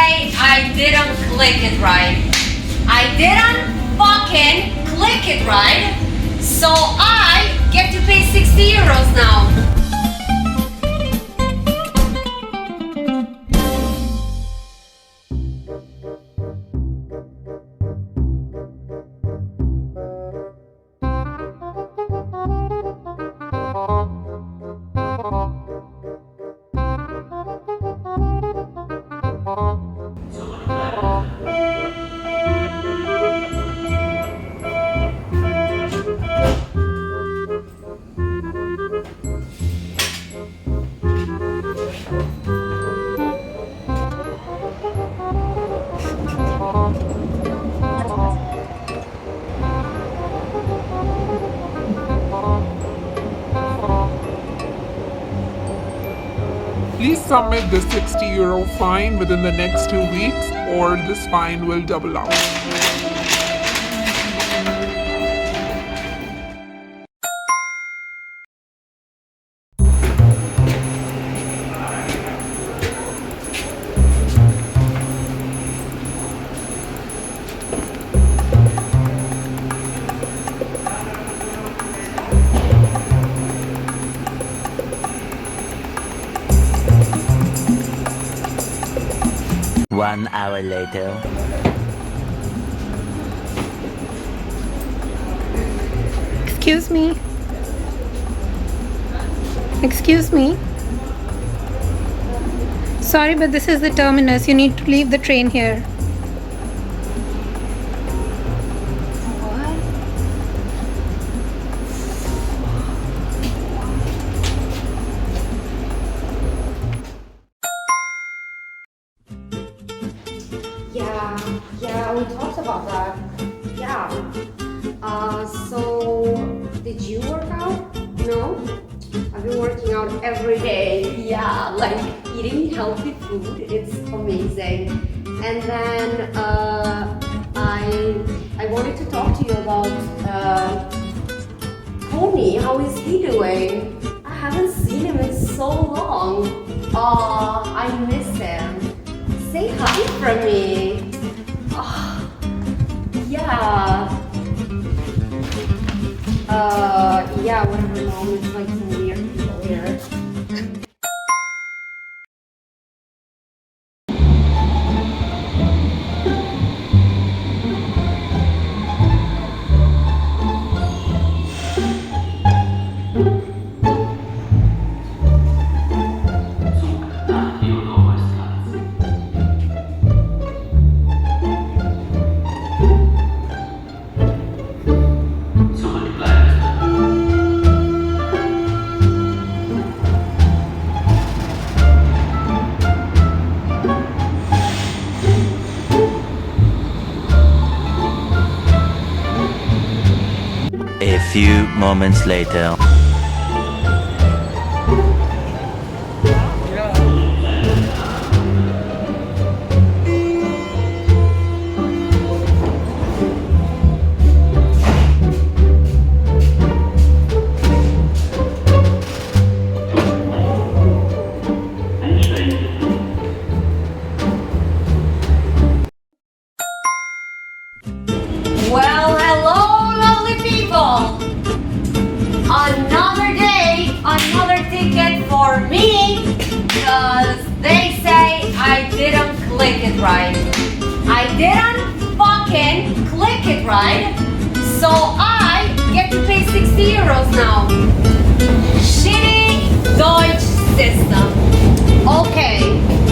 say I didn't click it right. I didn't fucking click it right. So I get to pay 60 euros now. Please submit the 60 euro fine within the next 2 weeks or this fine will double up. One hour later. Excuse me. Excuse me. Sorry, but this is the terminus. You need to leave the train here. Yeah, we talked about that. Yeah. So, did you work out? No? I've been working out every day. Yeah, like eating healthy food. It's amazing. And then I wanted to talk to you about Tony. How is he doing? I haven't seen him in so long. Aw, I miss him. Say hi from me. Oh, yeah. Yeah, whatever, Mom. It's like some weird people here. A few moments later. Well, hello, lovely people. Another day, another ticket for me. Because they say I didn't click it right. I didn't fucking click it right. So I get to pay 60 euros now. Shitty Deutsche system. Okay.